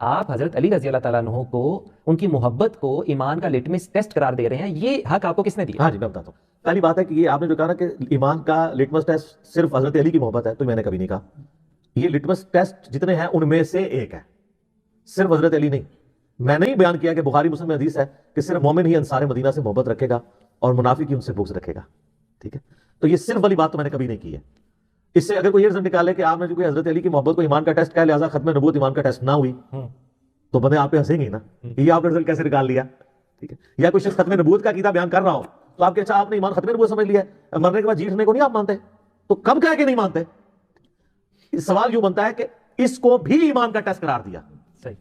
آپ حضرت علی رضی اللہ تعالیٰ عنہ کو ان کی محبت کو ایمان کا لٹمس ٹیسٹ قرار دے رہے ہیں، یہ حق آپ کو کس نے دیا؟ ہاں جی میں بتاتا ہوں. پہلی بات ہے کہ یہ آپ نے جو کہا نا کہ ایمان کا لٹمس ٹیسٹ صرف حضرت علی کی محبت ہے، تو میں نے کبھی نہیں کہا. یہ لٹمس ٹیسٹ جتنے ہیں ان میں سے ایک ہے، صرف حضرت علی نہیں. میں نہیں بیان کیا کہ بخاری مسلم میں حدیث ہے کہ صرف مومن ہی انصار مدینہ سے محبت رکھے گا اور منافق ہی ان سے بغض رکھے گا. ٹھیک ہے، تو یہ صرف والی بات تو میں نے کبھی نہیں کی ہے. اس سے اگر کوئی یہ رزلٹ نکالے کہ آپ نے جو کوئی حضرت علی کی محبت کو ایمان کا ٹیسٹ کہا لہٰذا ختم نبوت ایمان کا ٹیسٹ نہ ہوئی، تو بندے آپ پہ ہنسیں گے نا، یہ آپ نے رزلٹ کیسے نکال لیا. ٹھیک ہے، یا کوئی شخص ختم نبوت کا عقیدہ بیان کر رہا ہو تو آپ کے اچھا آپ نے ایمان ختم نبوت سمجھ لیا ہے، مرنے کے بعد جیٹنے کو نہیں آپ مانتے، تو کب کہہ کے نہیں مانتے؟ سوال یوں بنتا ہے کہ اس کو بھی ایمان کا ٹیسٹ قرار دیا صحیح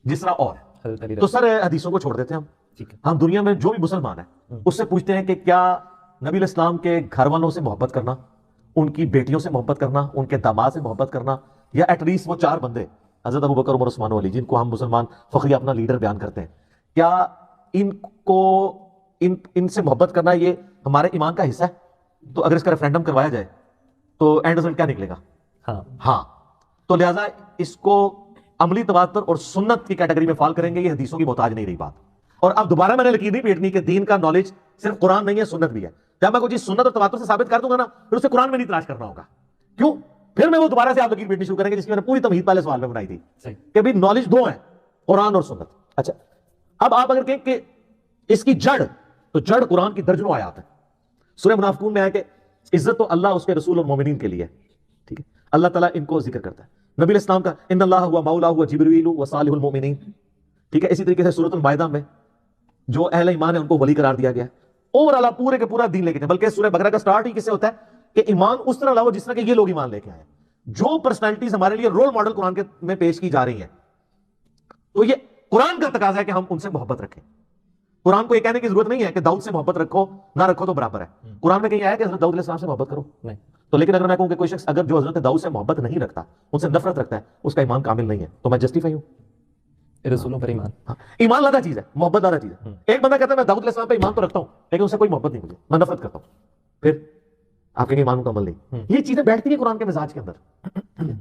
جس طرح اور حضرت علی تو سر حدیثوں کو چھوڑ دیتے ہیں ٹھیک ہے. ہم دنیا میں جو بھی مسلمان ہے اس سے پوچھتے ہیں کہ کیا نبی علیہ السلام کے گھر والوں سے محبت کرنا، ان کی بیٹیوں سے محبت کرنا، ان کے داماد سے محبت کرنا، یا ایٹ لیسٹ وہ 4 بندے حضرت ابو بکر عمر عثمان و علی جن کو ہم مسلمان فخری اپنا لیڈر بیان کرتے ہیں، کیا ان کو ان سے محبت کرنا یہ ہمارے ایمان کا حصہ ہے؟ تو اگر اس کا ریفرینڈم کروایا جائے تو اینڈ رزلٹ کیا نکلے گا؟ ہاں. تو لہٰذا اس کو عملی تواتر اور سنت کی کیٹیگری میں فال کریں گے، یہ حدیثوں کی محتاج نہیں رہی بات. اور اب دوبارہ میں نے لکیر نہیں پیٹنی کہ دین کا نالج صرف قرآن نہیں ہے، سنت بھی ہے. جب میں کوئی چیز سنت اور تواتر سے ثابت کر دوں گا نا، پھر اسے قرآن میں نہیں تلاش کرنا ہوگا. کیوں؟ پھر میں وہ دوبارہ سے آپ لکیر پیٹنی شروع کریں گے جس کی میں نے پوری تمہید پہلے سوال میں بنائی تھی کہ بھی نالج 2 ہیں، قرآن اور سنت. اچھا اب آپ اگر کہیں کہ اس کی جڑ، تو جڑ قرآن کی درجنوں آیات ہے. سورہ منافقون میں ہے کہ عزت تو اللہ اس کے رسول اور مومنین کے لیے. ٹھیک ہے، اللہ تعالیٰ ان کو ذکر کرتا ہے. نبی علیہ السلام کا ان اللہ ہوا مولا ہوا جبریل و صالح المومنین. ٹھیک ہے، اسی طریقے سے سورۃ المائدہ میں جو اہل ایمان ہے ان کو ولی قرار دیا گیا. اوور آل پورے کے پورا دین لے کے جائیں، بلکہ سورہ بقرہ کا سٹارٹ ہی کس سے ہوتا ہے کہ ایمان اس طرح لاؤ جس طرح کہ یہ لوگ ایمان لے کے آئے. جو پرسنالٹیز ہمارے لیے رول ماڈل قرآن کے میں پیش کی جا رہی ہیں، تو یہ قرآن کا تقاضا ہے کہ ہم ان سے محبت رکھیں. قرآن کو یہ کہنے کی ضرورت نہیں ہے کہ داؤد سے محبت رکھو نہ رکھو تو برابر ہے. قرآن میں کہیں آیا کہ حضرت داؤد علیہ السلام سے محبت کرو؟ نہیں. تو لیکن اگر میں کہوں کہ کوئی شخص اگر جو حضرت داؤد سے محبت نہیں رکھتا، ان سے نفرت رکھتا ہے، اس کا ایمان کامل نہیں ہے، تو میں جسٹیفائی ہوں. رسولوں پر ایمان، ایمان لادا چیز ہے، محبت لادا چیز ہے. ایک بندہ کہتا ہے میں داؤد علیہ السلام پہ ایمان تو رکھتا ہوں لیکن اس سے کوئی محبت نہیں، مجھے میں نفرت کرتا ہوں، پھر آپ کے ایمان مکمل نہیں. یہ چیزیں بیٹھتی ہیں قرآن کے مزاج کے اندر.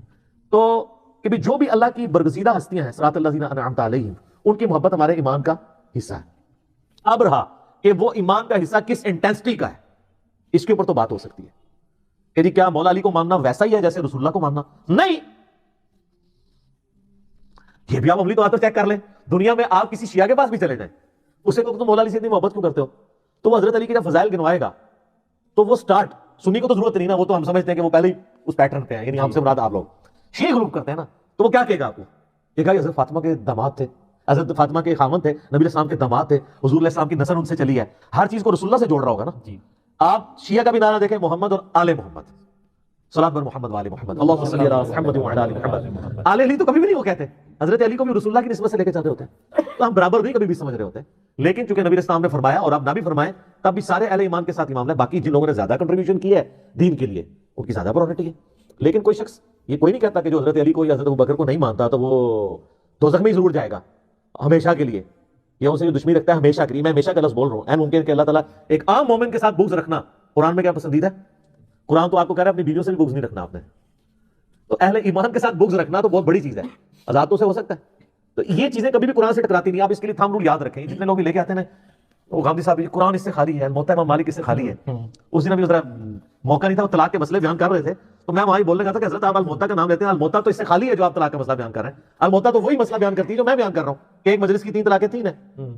تو کہ جو بھی اللہ کی برگزیدہ ہستیاں ہیں، صراط الذین انعمت علیہم، ان کی محبت ہمارے ایمان کا حصہ ہے. اب رہا کہ وہ ایمان کا حصہ کس انٹینسٹی کا ہے، اس کے اوپر تو بات ہو سکتی ہے کہ جی کیا مولا علی کو ماننا ویسا ہی ہے جیسے رسول اللہ کو ماننا؟ نہیں. یہ بھی آپ عملی طور پر چیک کر لیں. دنیا میں آپ کسی شیعہ کے پاس بھی چلے جائیں، اسے کو تم مولا علی سے اتنی محبت کیوں کرتے ہو، تو وہ حضرت علی کے جب فضائل گنوائے گا تو وہ سٹارٹ، سنی کو تو ضرورت نہیں نا، وہ تو ہم سمجھتے ہیں کہ وہ پہلے ہی اس پیٹرن پہ ہیں، یعنی ہم سے مراد آپ لوگ شیعہ گروپ کرتے ہیں نا، تو وہ کیا کہے گا آپ کو؟ یہ کہا کہ حضرت فاطمہ کے داماد تھے، حضرت فاطمہ کے خاوند تھے، نبی علیہ السلام کے داماد تھے، حضور علیہ السلام کی نسل ان سے چلی ہے. ہر چیز کو رسول اللہ سے جوڑ رہا ہوگا نا. آپ شیعہ کا بھی نعرہ دیکھیں، محمد اور آل محمد، صلاۃ بر محمد وآل محمد، اللہم صلی علی محمد وعلی آل محمد. آل علی تو کبھی بھی نہیں وہ کہتے، حضرت علی کو بھی رسول اللہ کی نسبت سے لے کے چلتے ہوتے ہیں، تو ہم برابر نہیں کبھی بھی سمجھ رہے ہوتے. لیکن چونکہ نبی علیہ السلام نے فرمایا اور آپ نہ بھی فرمائیں، تب بھی سارے اہل ایمان کے ساتھ معاملہ ہے. باقی جن لوگوں نے زیادہ کنٹریبیوشن کی ہے دین کے لیے ان کی زیادہ پرائورٹی ہے. لیکن کوئی شخص یہ کوئی نہیں کہتا کہ جو حضرت علی کو یا حضرت ابوبکر کو نہیں مانتا تو وہ دوزخ میں ہی ضرور جائے گا ہمیشہ کے لیے، یا ان سے دشمنی رکھتا ہے ہمیشہ کے لیے. میں ہمیشہ کا لفظ بول رہا ہوں، این ممکن کہ اللہ تعالیٰ ایک عام مومن کے ساتھ بغض رکھنا قرآن میں کیا پسندیدہ ہے؟ قرآن تو آپ کو کہہ رہا ہے اپنی بیویوں سے بھی بغض نہیں رکھنا آپ نے. تو اہل ایمان کے ساتھ بغض رکھنا تو بہت بڑی چیز ہے، آزادوں سے ہو سکتا ہے. تو یہ چیزیں کبھی بھی قرآن سے ٹکراتی نہیں. آپ اس کے لیے تھام رول یاد رکھیں. جتنے لوگ بھی لے کے آتے ہیں نا، وہ غامدی صاحب قرآن اس سے خالی ہے، موطا امام مالک اس سے خالی ہے. اس دن ابھی ذرا موقع نہیں تھا، وہ طلاق کے مسئلے بیان کر رہے تھے، تو میں وہاں بولنے کا تھا کہ حضرت آپ الموطا کا نام لیتے ہیں، الموطا تو اس سے خالی ہے جو آپ طلاق کا مسئلہ بیان کر رہے ہیں. الموطا تو وہی مسئلہ بیان کرتی ہے جو میں بیان کر رہا ہوں کہ ایک مجلس کی 3 طلاقیں 3 ہیں،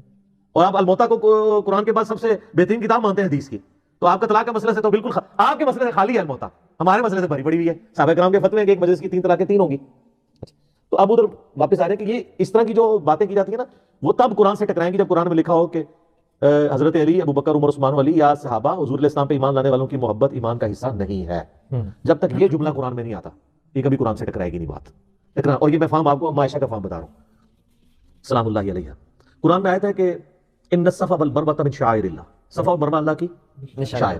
اور آپ الموطا کو قرآن کے بعد سب سے بہترین کتاب مانتے ہیں حدیث کی. تو آپ کا طلاق کا مسئلہ سے تو بالکل آپ کے مسئلے سے خالی ہے الموطا، ہمارے مسئلے سے بھری پڑی ہوئی ہے. صحابہ کرام کے فتوے ہیں کہ ایک مجلس کی 3 طلاقیں 3 ہوں گی. تو اب ادھر واپس آ رہے ہیں کہ یہ اس طرح کی جو باتیں کی جاتی ہیں نا، وہ تب قرآن سے ٹکرائیں گی جب قرآن میں لکھا ہو کہ حضرت علی، ابو بکر، عمر، عثمان علی یا صحابہ حضور علیہ السلام پہ ایمان لانے والوں کی محبت ایمان کا حصہ نہیں ہے. جب تک یہ جملہ قرآن میں نہیں آتا یہ کبھی قرآن سے ٹکرائے گی نہیں بات. اور یہ میں فہم آپ کو عائشہ کا فہم بتا رہا ہوں سلام اللہ علیہ. قرآن میں آیت ہے کہ ان الصفا والمروہ من شعائر اللہ، صفا اور مروہ اللہ کی شعائر.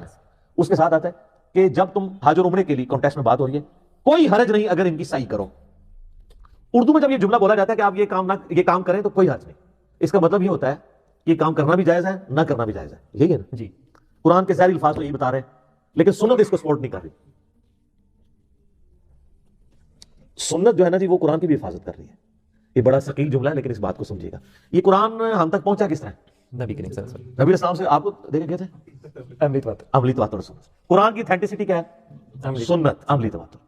اس کے ساتھ آتا ہے کہ جب تم حج اور عمرے کے لیے کانٹیکسٹ میں بات ہو رہی ہے، کوئی حرج نہیں اگر ان کی سعی کرو. اردو میں جب یہ جملہ بولا جاتا ہے کہ آپ یہ کام کریں تو کوئی حرج نہیں، اس کا مطلب یہ ہوتا ہے کہ یہ کام کرنا بھی جائز ہے، نہ کرنا بھی جائز ہے. یہی ہے نا جی. قرآن کے ظاہری الفاظ تو یہی بتا رہے ہیں، لیکن سنت اس کو سپورٹ نہیں کر رہی. سنت جو ہے نا جی وہ قرآن کی بھی حفاظت کر رہی ہے. یہ بڑا ثقیل جملہ ہے لیکن اس بات کو سمجھیے گا. یہ قرآن ہم تک پہنچا کس طرح؟ نبی کریم صلی اللہ علیہ نبی علیہ السلام سے. آپ کو دیکھے گئے تھے وسلم. عملی تواتر سنت. قرآن کی اتھینٹسٹی کیا ہے؟ سنت. عملی تواتر.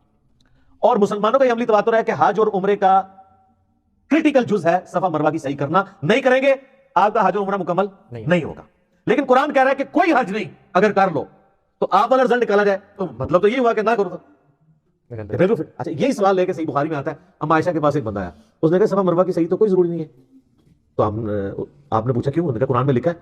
اور مسلمانوں کا یہ عملی تواتر ہے کہ حج اور عمرے کا کریٹیکل جز ہے صفا مروہ کی صحیح کرنا. نہیں کریں گے آپ کا حج اور عمرہ مکمل نہیں ہوگا. لیکن قرآن کہہ رہا ہے کہ کوئی حج نہیں اگر کر لو تو آپ والا رزلٹ نکالا جائے تو مطلب تو یہ ہوا کہ نہ کرو. اچھا یہی سوال لے کے صحیح بخاری میں آتا ہے. ام عائشہ کے پاس ایک بندہ آیا, اس نے کہا صفا مروہ کی صحیح تو کوئی ضروری نہیں ہے. تو آپ نے پوچھا کیوں؟ انہوں نے کہا قرآن میں لکھا ہے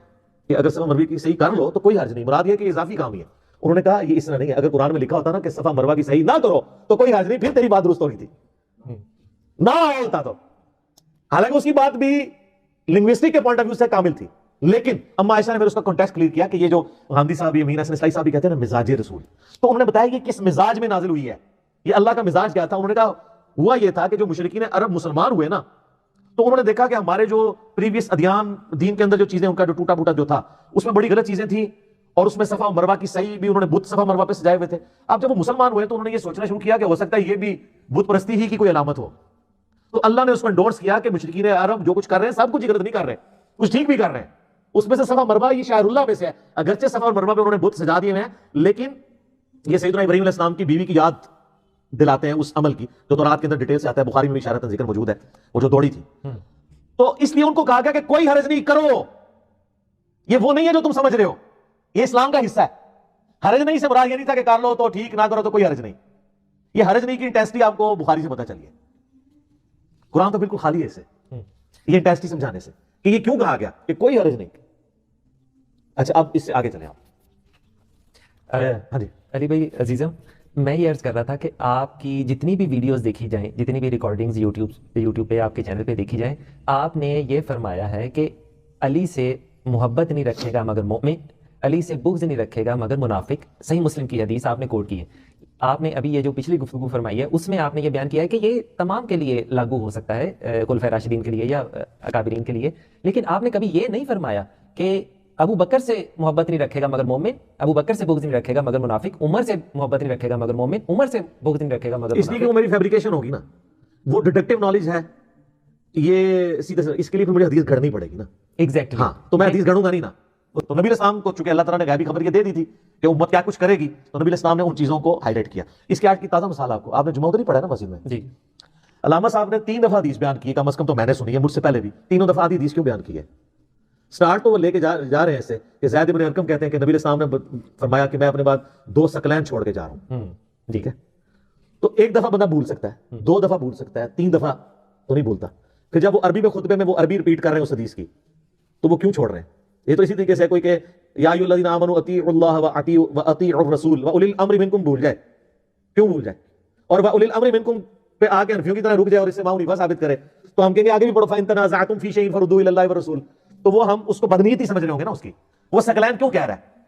کہ اگر صفا مروہ کی صحیح کر لو تو کوئی حرج نہیں. مراد یہ کہ اضافی کام ہی ہے. انہوں نے کہا یہ اس طرح نہیں ہے. اگر قرآن میں لکھا ہوتا نا کہ صفا مروہ کی صحیح نہ کرو تو کوئی حرج نہیں, پھر تیری بات درست ہو رہی تھی نہ ہوتا تو. حالانکہ اس کی بات بھی لنگوسٹک کے پوائنٹ آف ویو سے کامل تھی, لیکن اما عائشہ نے پھر اس کا کانٹیکسٹ کلیئر کیا کہ یہ جو غامدی صاحب امین حسن اسلائی صاحب بھی کہتے ہیں نا مزاج رسول, تو انہوں نے بتایا کہ کس مزاج میں نازل ہوئی ہے, یہ اللہ کا مزاج کیا تھا. انہوں نے کہا ہوا یہ تھا کہ جو مشرکین عرب مسلمان ہوئے نا تو انہوں نے دیکھا کہ ہمارے جو پریویس ادیان دین کے اندر جو چیزیں ان کا جو ٹوٹا پھوٹا جو تھا اس میں بڑی غلط چیزیں تھیں, اور اس میں صفا مروہ کی صحیح بھی انہوں نے بت صفا مروہ پہ سجائے ہوئے تھے. اب جب وہ مسلمان ہوئے تو انہوں نے یہ سوچنا شروع کیا کہ ہو سکتا ہے یہ بھی بت پرستی ہی کی کوئی علامت ہو. تو اللہ نے اس کو انڈورس کیا کہ مشرکین عرب جو کچھ کر رہے ہیں سب کچھ غلط نہیں کر رہے, کچھ ٹھیک بھی کر رہے ہیں. اس میں سے صفا مروہ یہ شاعر اللہ میں سے ہے, اگرچہ صفا اور مروہ پہ انہوں نے بت سجا دیے ہیں لیکن یہ سیدنا ابراہیم علیہ السلام کی بیوی کی یاد دلاتے ہیں اس عمل کی جو تورات کے اندر ڈیٹیل سے آتا ہے. بخاری میں بھی اشارہ ذکر موجود ہے, وہ جو دوڑی تھی. تو اس لیے ان کو کہا گیا کہ کوئی حرج نہیں کرو, یہ وہ نہیں ہے جو تم سمجھ رہے ہو, یہ اسلام کا حصہ ہے. حرج نہیں سے مراد یہ نہیں تھا کہ کر لو تو ٹھیک, نہ کرو تو کوئی حرج نہیں. یہ حرج نہیں کی انٹینسٹی آپ کو بخاری سے پتہ چلی ہے. قرآن تو بالکل خالی ہے اس سے, یہ انٹینسٹی سمجھانے سے کہ یہ کیوں کہا گیا کہ کوئی حرج نہیں. اچھا اب اس سے آگے چلیں آپ. ہاں جی علی بھائی عزیزم, میں یہ عرض کر رہا تھا کہ آپ کی جتنی بھی ویڈیوز دیکھی جائیں, جتنی بھی ریکارڈنگز یوٹیوب پہ آپ کے چینل پہ دیکھی جائیں, آپ نے یہ فرمایا ہے کہ علی سے محبت نہیں رکھے گا مگر مومن, علی سے بغض نہیں رکھے گا مگر منافق. صحیح مسلم کی حدیث آپ نے کوٹ کی ہے. آپ نے ابھی یہ جو پچھلی گفتگو فرمائی ہے اس میں آپ نے یہ بیان کیا ہے کہ یہ تمام کے لیے لاگو ہو سکتا ہے, خلفائے راشدین کے لیے یا اکابرین کے لیے, لیکن آپ نے کبھی یہ نہیں فرمایا کہ ابو بکر سے محبت نہیں رکھے گا مگر مومن, ابو بکر سے بغض نہیں رکھے گا مگر منافق, عمر سے محبت نہیں رکھے گا مگر مومن, عمر سے بغض نہیں رکھے گا مگر اس لیے کہ وہ میری فیبریکیشن ہوگی نا, وہ ڈیٹیکٹیو نالج ہے یہ سیدھے سے, اس کے لیے پھر مجھے حدیث گھڑنی پڑے گی نا. ایگزیکٹلی. ہاں تو میں حدیث گھڑوں گا نہیں نا. تو نبی علیہ السلام کو چونکہ اللہ تعالیٰ نے غیبی خبر یہ دے دی تھی کہ امت کیا کچھ کرے گی, تو نبی علیہ السلام نے ان چیزوں کو ہائی لائٹ کیا. اس کے آج کی تازہ مثال آپ نے جمعہ نہیں پڑھا نا مسجد میں جی, علامہ صاحب نے 3 دفعہ حدیث بیان کی, کم از کم تو میں نے سنی ہے, مجھ سے پہلے بھی 3 دفعہ حدیث کیوں بیان کی ہے. سٹارٹ تو وہ لے کے جا رہے ہیں ایسے کہ زید بن ارقم کہتے ہیں کہ نبی علیہ السلام نے فرمایا کہ میں اپنے بعد 2 ثقلین چھوڑ کے جا رہا ہوں. ٹھیک ہے, تو ایک دفعہ بندہ بھول سکتا ہے, 2 دفعہ بھول سکتا ہے, 3 دفعہ تو نہیں بھولتا. پھر جب وہ عربی میں خطبے میں وہ عربی ریپیٹ کر رہے ہیں اس حدیث کی, تو وہ کیوں چھوڑ رہے ہیں؟ یہ تو اسی طریقے سے کوئی کہ یا ایھا الذین آمنوا اطیعوا اللہ واطیعوا الرسول واولی الامر منکم بھول جائے, کیوں بھول جائے؟ اور واولی الامر منکم پہ آ کے حنفیوں کی طرح رک جائے اور اس سے معونیفہ ثابت کرے, تو ہم کہیں گے آگے بھی پڑھو فإن تنازعتم فی شیء فردوہ الی اللہ والرسول. تو وہ ہم اس کو بدنیتی سمجھ رہے ہوں گے نا اس کی. وہ ثقلین کیوں کہہ رہا ہے؟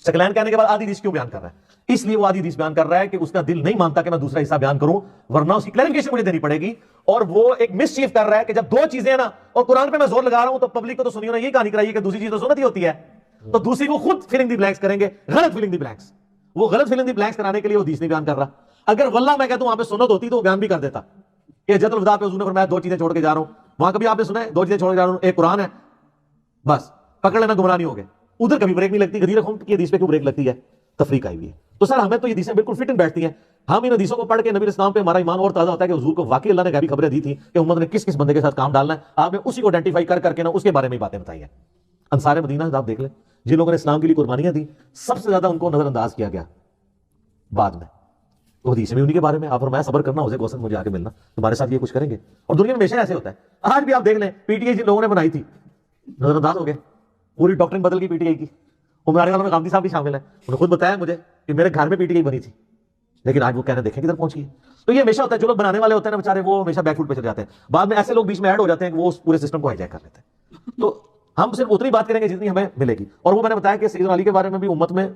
ثقلین کہنے کے بعد آدھی حدیث کیوں بیان کر رہا ہے؟ اس لیے وہ آدھی حدیث بیان کر رہا ہے کہ اس کا دل نہیں مانتا کہ میں دوسرا حصہ بیان کروں, ورنہ اس کی کلیریفیکیشن مجھے دینی پڑے گی. اور وہ ایک مس چیف کر رہا ہے کہ جب 2 چیزیں ہیں نا اور قرآن پہ میں زور لگا رہا ہوں تو پبلک کو تو سنیو نا یہ کہانی کرائی ہے کہ دوسری چیز تو سنت ہی ہوتی ہے, تو دوسری وہ خود فلنگ دی بلینکس کریں گے, غلط فلنگ دی بلینکس. وہ غلط فلنگ دی بلینکس کرانے کے لیے وہ حدیث نہیں بیان کر رہا. اگر واللہ میں کہتا ہوں وہاں پہ سنت ہوتی تو وہ بیان بھی کر دیتا کہ حجۃ الوداع پہ حضور نے فرمایا 2 چیزیں چھوڑ کے جا رہا ہوں. وہاں کبھی آپ نے سنا ہے 2 چیزیں چھوڑ کے جا رہا ہوں, ایک قرآن ہے, بس پکڑ لینا گمراہ نہیں ہو گئے. ادھر کبھی بریک نہیں لگتی. غدیر خون کی حدیث پہ کیوں بریک لگتی ہے؟ تفریق آئی ہوئی ہے. تو سر ہمیں تو یہ حدیثیں بالکل فٹ ان بیٹھتی ہیں. ہم ان حدیثوں کو پڑھ کے نبی اسلام پہ ہمارا ایمان اور تازہ ہوتا ہے کہ حضور کو واقعی اللہ نے غیبی خبریں دی تھی کہ امت نے کس کس بندے کے ساتھ کام ڈالنا ہے. آپ نے اسی کو آئیڈینٹیفائی کر کے نا اس کے بارے میں باتیں بتائی ہیں. انصار مدینہ آپ دیکھ لیں, جن لوگوں نے اسلام کے لیے قربانیاں دی, سب سے زیادہ ان کو نظر انداز کیا گیا بعد میں. تو حدیث میں انہی کے بارے میں آپ فرمایا صبر کرنا, اسے گوسن مجھے آ کے ملنا, تمہارے ساتھ یہ کچھ کریں گے. اور دنیا میں ہمیشہ ایسے ہوتا ہے. آج بھی آپ دیکھ لیں پی ٹی آئی جن لوگوں نے بنائی تھی نظر انداز ہو گئے, پوری ڈاکٹرن بدل گئی پی ٹی آئی کی. ہمارے والوں میں غامدی صاحب بھی شامل ہیں, انہوں نے خود بتایا مجھے کہ میرے گھر میں پی ٹی آئی بنی تھی, لیکن آج وہ کہنے دیکھیں کدھر پہنچی ہے. تو یہ ہمیشہ ہوتا ہے, جو لوگ بنانے والے ہوتے ہیں نا بیچارے وہ ہمیشہ بیک فوٹ پہ چل جاتے ہیں. بعد میں ایسے لوگ بیچ میں ایڈ ہو جاتے ہیں کہ وہ اس پورے سسٹم کو ہائی جیک کر لیتے ہیں. تو ہم صرف اتنی بات کریں گے جتنی ہمیں ملے گی. اور وہ میں نے بتایا کہ سیدنا علی کے بارے میں بھی امت میں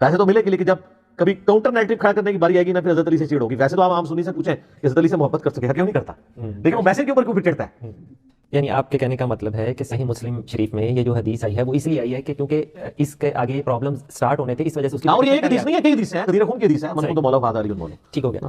پیسے تو ملے گی, لیکن جب کبھی کاؤنٹر نیگیٹو کھڑا کرنے کی باری آئے گی نا, پھر حضرت علی سے چیڑ ہوگی. ویسے تو آپ عام سنی سے پوچھیں کہ حضرت علی سے محبت کر سکے, کیوں نہیں کرتا, لیکن وہ میسج کے اوپر کیوں پھر چڑھتا ہے. یعنی آپ کے کہنے کا مطلب ہے کہ صحیح مسلم شریف میں یہ جو حدیث آئی ہے وہ اس لیے آئی ہے کہ کیونکہ اس کے آگے پرابلم سٹارٹ ہونے تھے, اس وجہ سے اس کی. اور یہ ایک حدیث نہیں ہے, کئی حدیث ہیں, غدیر خون کی حدیث ہے, من كنت مولاه فهذا علي المولى. ٹھیک ہو گیا.